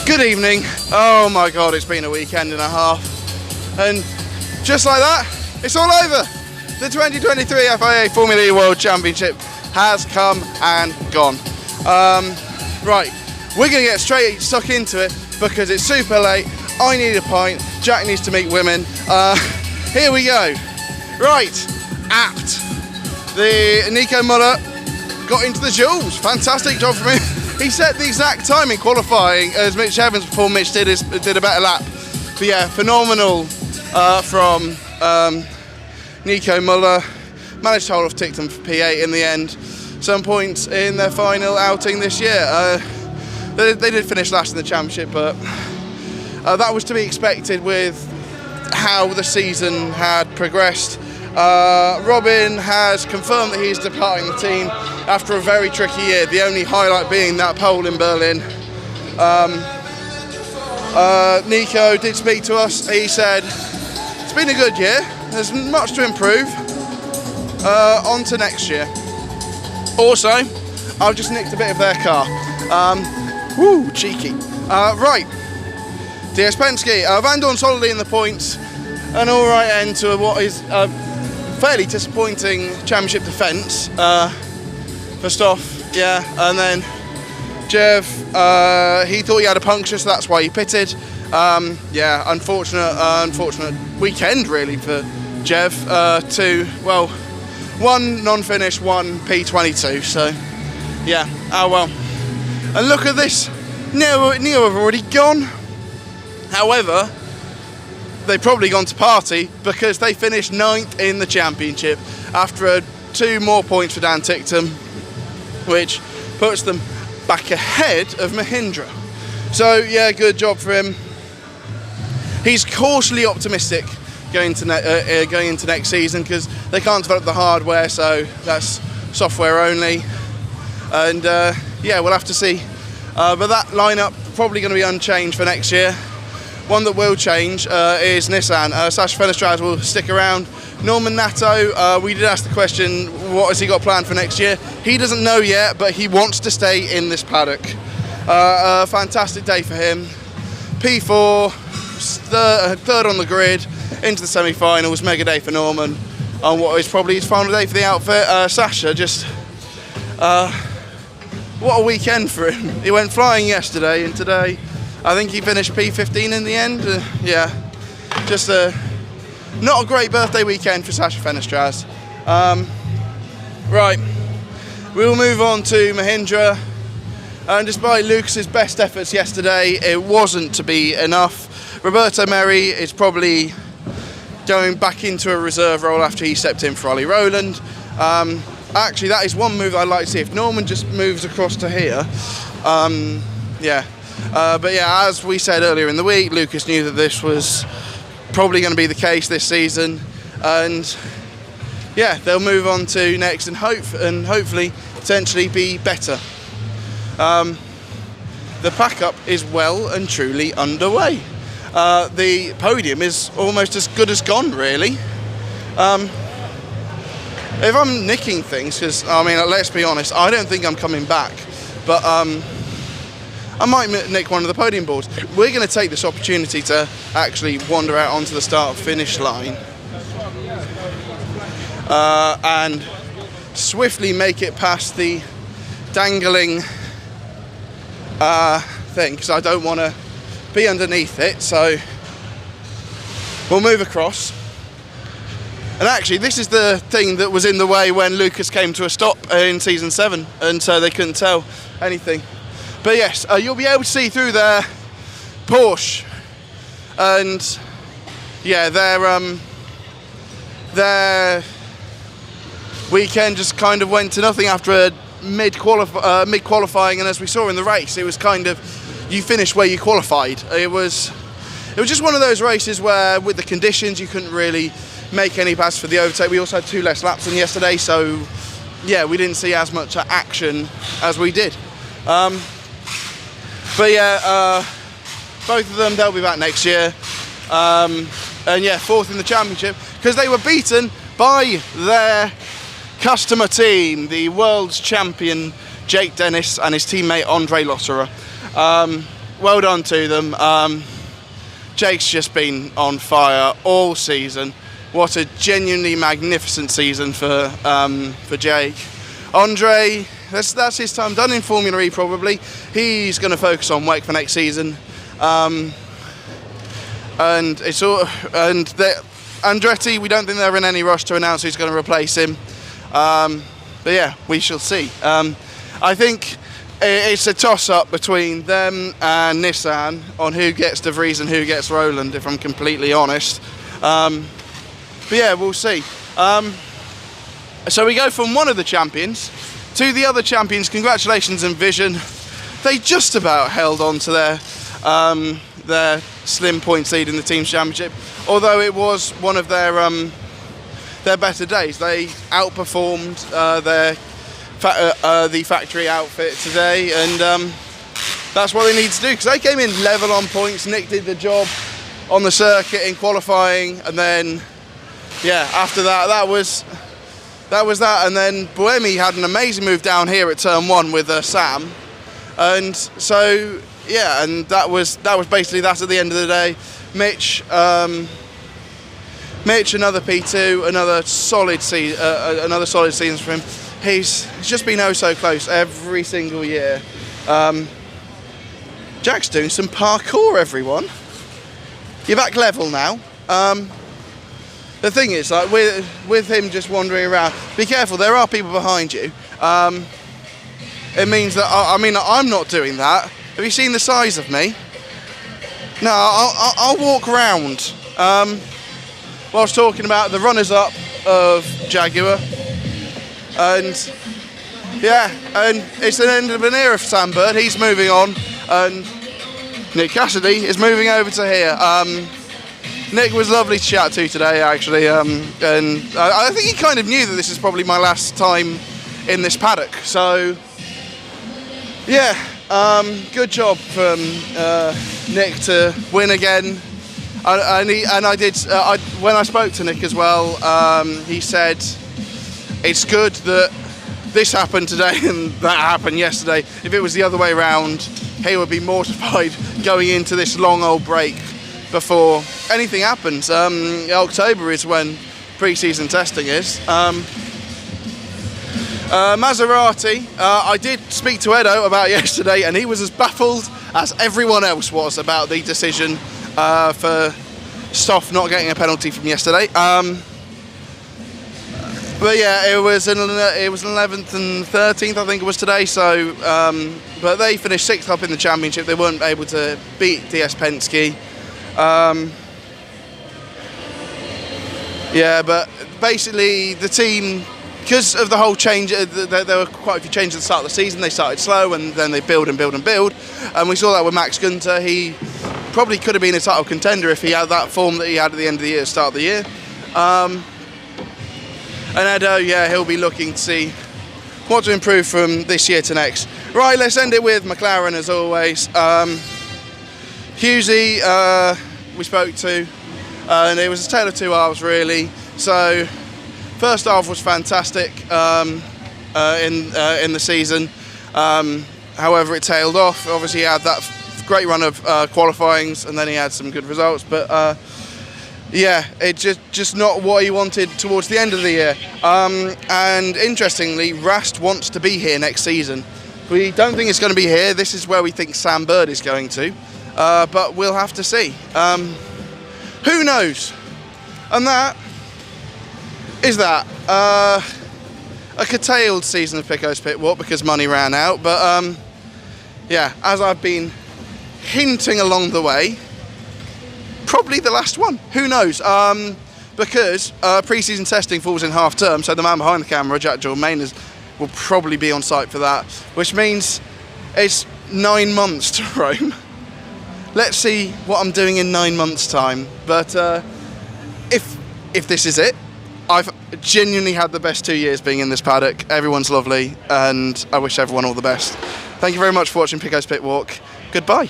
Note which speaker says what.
Speaker 1: Good evening. Oh my god, it's been a weekend and a half. And just like that, it's all over. The 2023 FIA Formula E World Championship has come and gone. Right, we're going to get straight stuck into it because it's super late. I need a pint. Jack needs to meet women. Here we go. Right, apt. The Nico Muller got into the duels. Fantastic job from him. He set the exact time in qualifying as Mitch Evans before Mitch did a better lap. But yeah, phenomenal from Nico Muller. Managed to hold off Tictum for P8 in the end. Some points in their final outing this year. They did finish last in the championship, but that was to be expected with how the season had progressed. Robin has confirmed that he's departing the team after a very tricky year, the only highlight being that pole in Berlin. Nico did speak to us. He said, it's been a good year, there's much to improve. On to next year. Also, I've just nicked a bit of their car. Woo, cheeky. Right, DS Penske, Van Dorn solidly in the points. An alright end to what is a fairly disappointing championship defence. First off, yeah, and then Jev, he thought he had a puncture, so that's why he pitted. Yeah, unfortunate weekend really for Jev. One non-finish, one P22, so yeah, oh well. And look at this, Neo have already gone. However, they've probably gone to party because they finished 9th in the championship after 2 more points for Dan Tictum, which puts them back ahead of Mahindra. So yeah, good job for him. He's cautiously optimistic going into next season because they can't develop the hardware, so that's software only. And yeah, we'll have to see. But that lineup probably going to be unchanged for next year. One that will change is Nissan. Sasha Fenestraz will stick around. Norman Nato, we did ask the question, what has he got planned for next year? He doesn't know yet, but he wants to stay in this paddock. A fantastic day for him. P4, third on the grid, into the semi-finals. Mega day for Norman on what is probably his final day for the outfit. Sasha, just what a weekend for him. He went flying yesterday, and today I think he finished P15 in the end. Yeah, just not a great birthday weekend for Sasha Fenestraz. Right, we'll move on to Mahindra. And despite Lucas's best efforts yesterday, it wasn't to be enough. Roberto Merri is probably going back into a reserve role after he stepped in for Ollie Rowland. Actually, that is one move I'd like to see. If Norman just moves across to here, yeah. But yeah, as we said earlier in the week, Lucas knew that this was probably going to be the case this season, and yeah, they'll move on to next and hopefully potentially be better. The pack-up is well and truly underway. The podium is almost as good as gone, really. If I'm nicking things, because I mean, let's be honest, I don't think I'm coming back, but I might nick one of the podium boards. We're going to take this opportunity to actually wander out onto the start-finish line and swiftly make it past the dangling thing, because I don't want to be underneath it, so we'll move across. And actually, this is the thing that was in the way when Lucas came to a stop in season 7, and so they couldn't tell anything. But yes, you'll be able to see through their Porsche, and yeah, their weekend just kind of went to nothing after a mid-qualifying, and as we saw in the race, it was kind of, you finished where you qualified. It was just one of those races where, with the conditions, you couldn't really make any pass for the overtake. We also had 2 less laps than yesterday, so yeah, we didn't see as much action as we did. But yeah, both of them, they'll be back next year. And yeah, 4th in the championship, because they were beaten by their customer team, the world's champion Jake Dennis and his teammate Andre Lotterer. well done to them. Jake's just been on fire all season. What a genuinely magnificent season for Jake. Andre, that's his time done in Formula E probably. He's going to focus on WEC for next season. And it's all, and Andretti, we don't think they're in any rush to announce who's going to replace him. But yeah, we shall see. I think it's a toss-up between them and Nissan on who gets De Vries and who gets Rowland, if I'm completely honest. But yeah, we'll see. So we go from one of the champions to the other champions. Congratulations, Envision. They just about held on to their slim points lead in the team's championship, although it was one of their better days. They outperformed the factory outfit today, and that's what they need to do, because they came in level on points. Nick did the job on the circuit in qualifying, and then yeah, after that was that, and then Buemi had an amazing move down here at turn 1 with Sam, and so yeah, and that was basically that at the end of the day. Mitch, another P2, another solid season for him. He's just been oh so close every single year. Jack's doing some parkour, everyone. You're back level now. The thing is, like with him just wandering around, be careful, there are people behind you. It means that, I'm not doing that. Have you seen the size of me? No, I'll walk round. Whilst talking about the runners-up of Jaguar. And yeah, and it's an end of an era for Sam Bird. He's moving on, and Nick Cassidy is moving over to here. Nick was lovely to chat to today, actually, and I think he kind of knew that this is probably my last time in this paddock. So yeah, good job from Nick to win again. When I spoke to Nick as well, he said it's good that this happened today and that happened yesterday. If it was the other way around, he would be mortified going into this long old break before anything happens. October is when pre-season testing is. Maserati, I did speak to Edo about yesterday, and he was as baffled as everyone else was about the decision for Stoff not getting a penalty from yesterday. But yeah, it was an 11th and 13th, I think it was today. So, but they finished 6th up in the championship. They weren't able to beat DS Penske. Yeah, but basically the team, because of the whole change, there were quite a few changes at the start of the season. They started slow, and then they build and build and build. And we saw that with Max Gunter. He probably could have been a title contender if he had that form that he had at the end of the year, start of the year. And Edo, yeah, he'll be looking to see what to improve from this year to next. Right, let's end it with McLaren as always. Husey, we spoke to, and it was a tale of two halves really. So, first half was fantastic in the season. However, it tailed off. Obviously, he had that great run of qualifyings, and then he had some good results. But yeah, it just not what he wanted towards the end of the year. And interestingly, Rast wants to be here next season. We don't think it's going to be here. This is where we think Sam Bird is going to. But we'll have to see. Who knows? And that is that. A curtailed season of Picko's Pit Walk because money ran out. But yeah, as I've been hinting along the way, probably the last one. Who knows? Because pre-season testing falls in half term, so the man behind the camera, Jack Jordan, will probably be on site for that, which means it's 9 months to Rome. Let's see what I'm doing in 9 months' time. But if this is it, I've genuinely had the best 2 years being in this paddock. Everyone's lovely, and I wish everyone all the best. Thank you very much for watching Picko's Pit Walk. Goodbye.